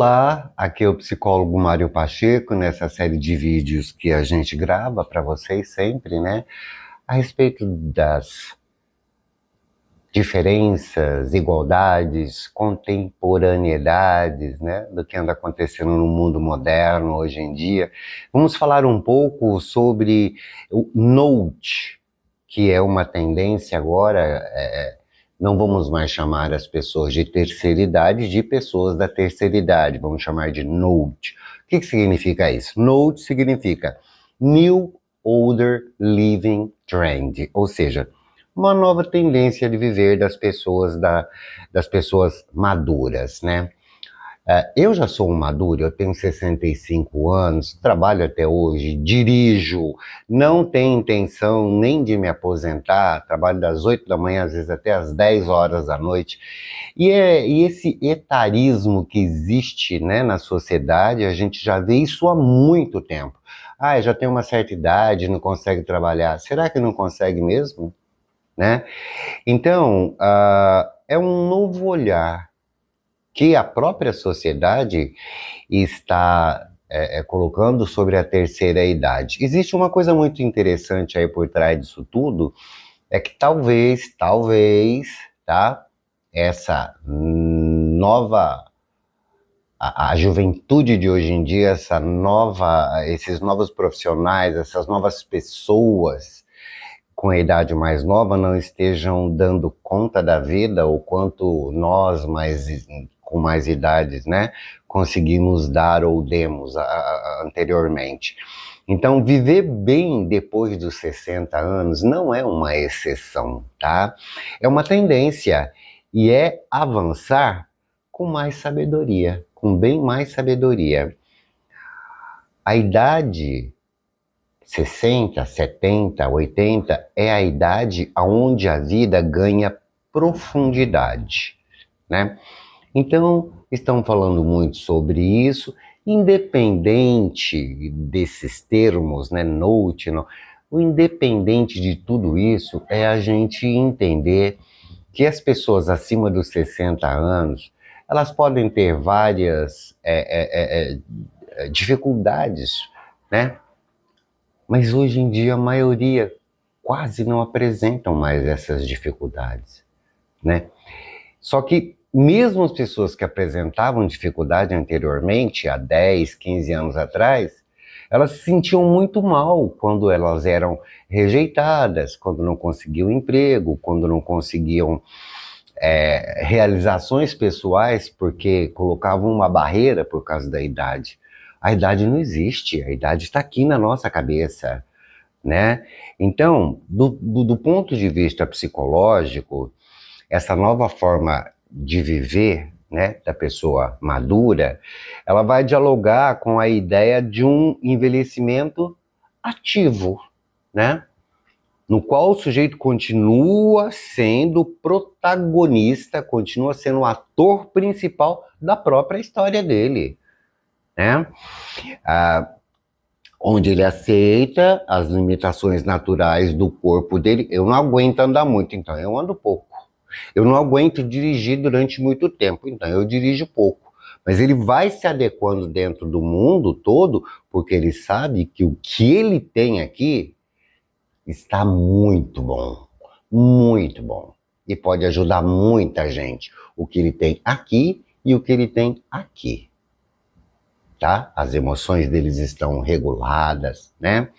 Olá, aqui é o psicólogo Mário Pacheco, nessa série de vídeos que a gente grava para vocês sempre, né? A respeito das diferenças, igualdades, contemporaneidades, né? Do que anda acontecendo no mundo moderno hoje em dia. Vamos falar um pouco sobre o Note, que é uma tendência agora. Não vamos mais chamar as pessoas de terceira idade de pessoas da terceira idade, vamos chamar de Note. O que significa isso? Note significa New Older Living Trend, ou seja, uma nova tendência de viver das pessoas maduras, né? Eu já sou um maduro, eu tenho 65 anos, trabalho até hoje, dirijo, não tenho intenção nem de me aposentar, trabalho das 8 da manhã, às vezes até às 10 horas da noite. E esse etarismo que existe, né, na sociedade, a gente já vê isso há muito tempo. Já tem uma certa idade, não consegue trabalhar. Será que não consegue mesmo? Né? Então, é um novo olhar que a própria sociedade está colocando sobre a terceira idade. Existe uma coisa muito interessante aí por trás disso tudo, é que talvez, tá? Essa nova, a juventude de hoje em dia, esses novos profissionais, essas novas pessoas com a idade mais nova não estejam dando conta da vida o quanto nós, com mais idades, né, conseguimos dar ou demos anteriormente. Então, viver bem depois dos 60 anos não é uma exceção, tá? É uma tendência e é avançar com mais sabedoria, com bem mais sabedoria. A idade 60, 70, 80 é a idade onde a vida ganha profundidade, né? Então, estão falando muito sobre isso, independente desses termos, né, note, não, o independente de tudo isso é a gente entender que as pessoas acima dos 60 anos, elas podem ter várias dificuldades, né? Mas hoje em dia a maioria quase não apresentam mais essas dificuldades, né? Só que mesmo as pessoas que apresentavam dificuldade anteriormente, há 10, 15 anos atrás, elas se sentiam muito mal quando elas eram rejeitadas, quando não conseguiam emprego, quando não conseguiam realizações pessoais, porque colocavam uma barreira por causa da idade. A idade não existe, a idade está aqui na nossa cabeça, né? Então, do ponto de vista psicológico, essa nova forma de viver, né, da pessoa madura, ela vai dialogar com a ideia de um envelhecimento ativo, né? No qual o sujeito continua sendo protagonista, continua sendo o ator principal da própria história dele, né? Onde ele aceita as limitações naturais do corpo dele. Eu não aguento andar muito, então eu ando pouco. Eu não aguento dirigir durante muito tempo, então eu dirijo pouco. Mas ele vai se adequando dentro do mundo todo, porque ele sabe que o que ele tem aqui está muito bom, e pode ajudar muita gente. O que ele tem aqui e o que ele tem aqui. Tá? As emoções deles estão reguladas, né?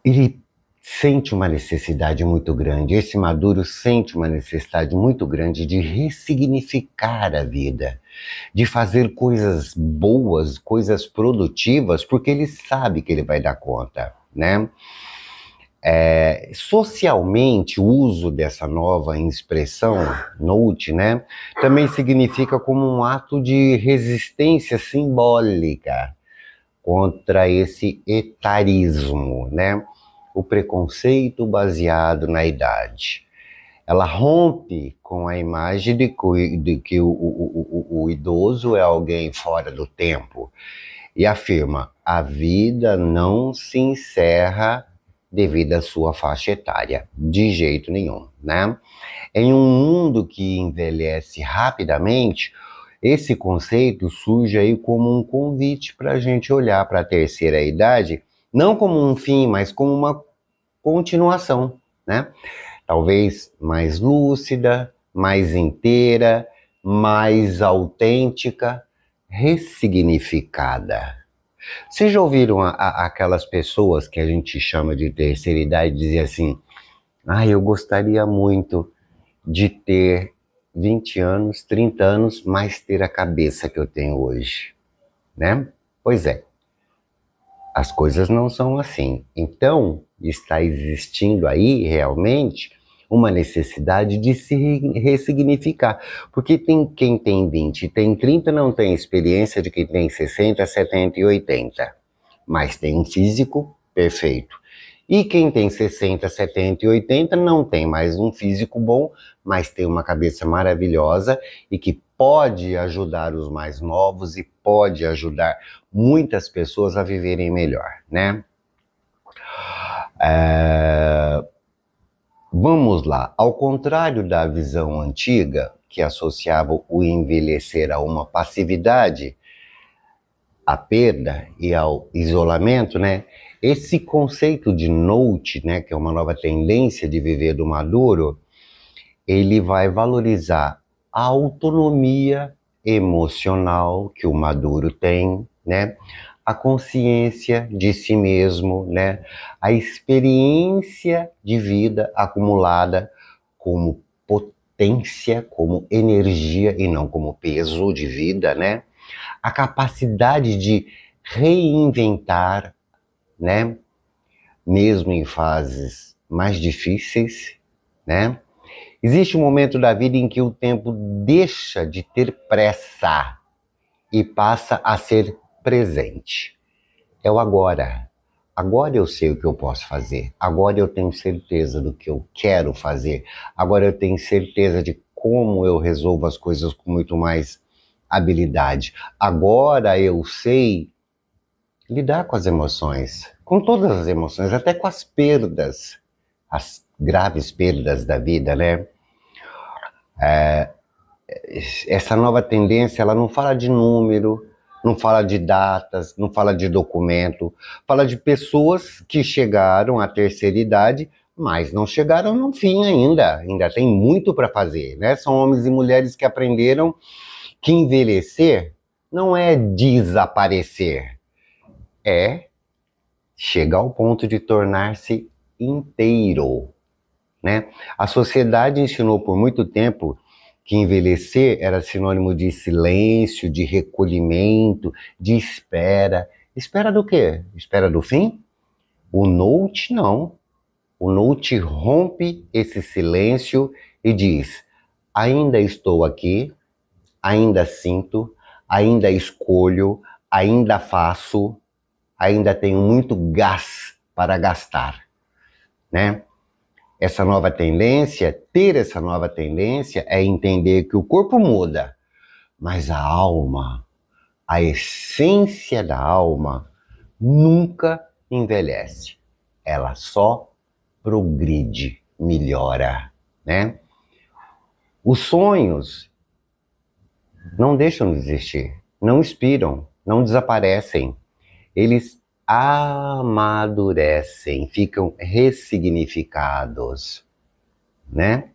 Ele sente uma necessidade muito grande, esse maduro sente uma necessidade muito grande de ressignificar a vida, de fazer coisas boas, coisas produtivas, porque ele sabe que ele vai dar conta, né? Socialmente, o uso dessa nova expressão, note, né, também significa como um ato de resistência simbólica contra esse etarismo, né, o preconceito baseado na idade. Ela rompe com a imagem de que o idoso é alguém fora do tempo e afirma: a vida não se encerra devido à sua faixa etária, de jeito nenhum, né? Em um mundo que envelhece rapidamente, Esse conceito surge aí como um convite para a gente olhar para a terceira idade, não como um fim, mas como uma continuação, né? Talvez mais lúcida, mais inteira, mais autêntica, ressignificada. Vocês já ouviram aquelas pessoas que a gente chama de terceira idade dizer assim: eu gostaria muito de ter 20 anos, 30 anos, mas ter a cabeça que eu tenho hoje, né? Pois é, as coisas não são assim. Então, está existindo aí realmente uma necessidade de se ressignificar. Porque quem tem 20 e tem 30 não tem experiência de quem tem 60, 70 e 80, mas tem um físico perfeito. E quem tem 60, 70 e 80 não tem mais um físico bom, mas tem uma cabeça maravilhosa e que pode ajudar os mais novos e pode ajudar muitas pessoas a viverem melhor, né? Vamos lá. Ao contrário da visão antiga, que associava o envelhecer a uma passividade, à perda e ao isolamento, né? Esse conceito de note, né, que é uma nova tendência de viver do maduro, ele vai valorizar a autonomia emocional que o maduro tem, né? A consciência de si mesmo, né? A experiência de vida acumulada como potência, como energia e não como peso de vida, né? A capacidade de reinventar, né? Mesmo em fases mais difíceis, né? Existe um momento da vida em que o tempo deixa de ter pressa e passa a ser presente. É o agora. Agora eu sei o que eu posso fazer. Agora eu tenho certeza do que eu quero fazer. Agora eu tenho certeza de como eu resolvo as coisas com muito mais habilidade. Agora eu sei lidar com as emoções, com todas as emoções, até com as perdas, as graves perdas da vida, né? Essa nova tendência, ela não fala de número, não fala de datas, não fala de documento, fala de pessoas que chegaram à terceira idade, mas não chegaram no fim ainda tem muito para fazer, né? São homens e mulheres que aprenderam que envelhecer não é desaparecer, é chegar ao ponto de tornar-se inteiro, né? A sociedade ensinou por muito tempo que envelhecer era sinônimo de silêncio, de recolhimento, de espera. Espera do quê? Espera do fim? O Note não. O Note rompe esse silêncio e diz: ainda estou aqui, ainda sinto, ainda escolho, ainda faço, ainda tenho muito gás para gastar, né? Ter essa nova tendência é entender que o corpo muda, mas a alma, a essência da alma, nunca envelhece. Ela só progride, melhora, né? Os sonhos não deixam de existir, não expiram, não desaparecem. Eles amadurecem, ficam ressignificados, né?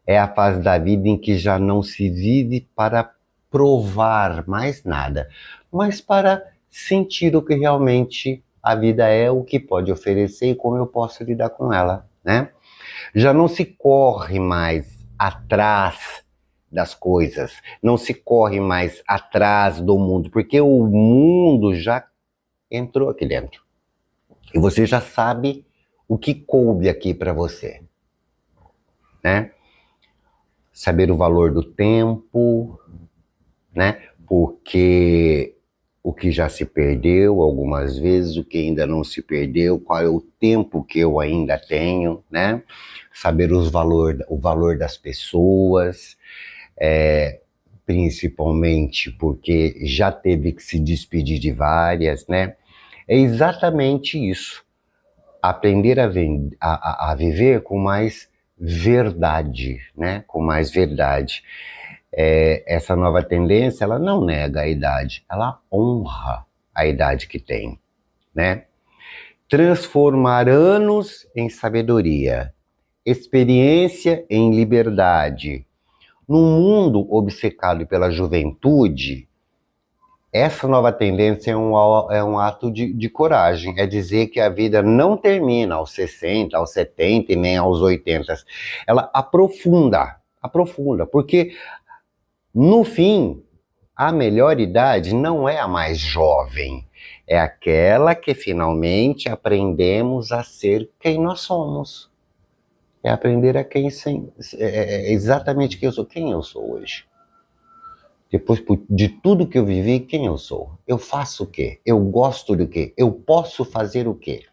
É a fase da vida em que já não se vive para provar mais nada, mas para sentir o que realmente a vida é, o que pode oferecer e como eu posso lidar com ela, né? Já não se corre mais atrás das coisas, não se corre mais atrás do mundo, porque o mundo já entrou aqui dentro. E você já sabe o que coube aqui para você, né? Saber o valor do tempo, né? Porque o que já se perdeu algumas vezes, o que ainda não se perdeu, qual é o tempo que eu ainda tenho, né? Saber o valor das pessoas, principalmente porque já teve que se despedir de várias, né? É exatamente isso. Aprender a viver com mais verdade, né? Com mais verdade. Essa nova tendência, ela não nega a idade, ela honra a idade que tem, né? Transformar anos em sabedoria, experiência em liberdade. Num mundo obcecado pela juventude, essa nova tendência é um ato de coragem, é dizer que a vida não termina aos 60, aos 70 e nem aos 80. Ela aprofunda, porque no fim, a melhor idade não é a mais jovem, é aquela que finalmente aprendemos a ser quem nós somos. É aprender a exatamente quem eu sou hoje. Depois de tudo que eu vivi, quem eu sou? Eu faço o quê? Eu gosto do quê? Eu posso fazer o quê?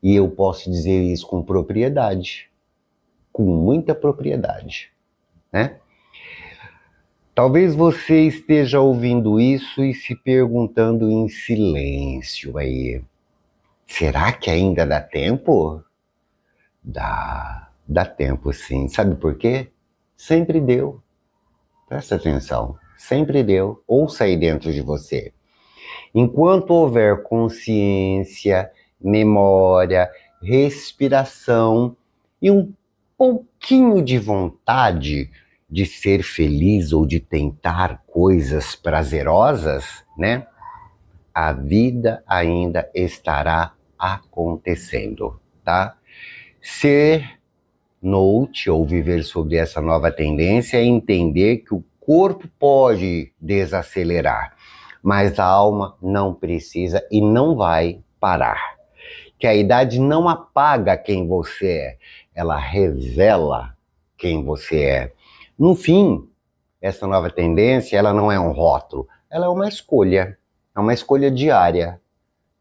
E eu posso dizer isso com propriedade, com muita propriedade, né? Talvez você esteja ouvindo isso e se perguntando em silêncio aí. Será que ainda dá tempo? Dá tempo sim. Sabe por quê? Sempre deu. Presta atenção. Sempre deu. Ouça aí dentro de você. Enquanto houver consciência, memória, respiração e um pouquinho de vontade de ser feliz ou de tentar coisas prazerosas, né? A vida ainda estará acontecendo, tá? Ser note ou viver sobre essa nova tendência é entender que o corpo pode desacelerar, mas a alma não precisa e não vai parar. Que a idade não apaga quem você é, ela revela quem você é. No fim, essa nova tendência, ela não é um rótulo, ela é uma escolha diária,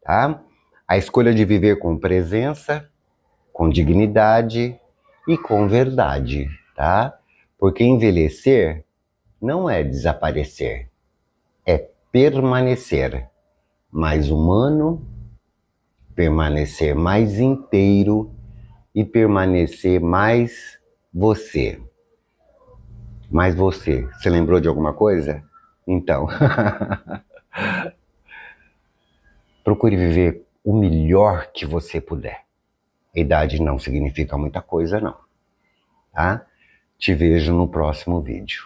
tá? A escolha de viver com presença, com dignidade e com verdade, tá? Porque envelhecer não é desaparecer, é permanecer mais humano, permanecer mais inteiro e permanecer mais você. Mais você. Você lembrou de alguma coisa? Então, procure viver o melhor que você puder. A idade não significa muita coisa, não. Tá? Te vejo no próximo vídeo.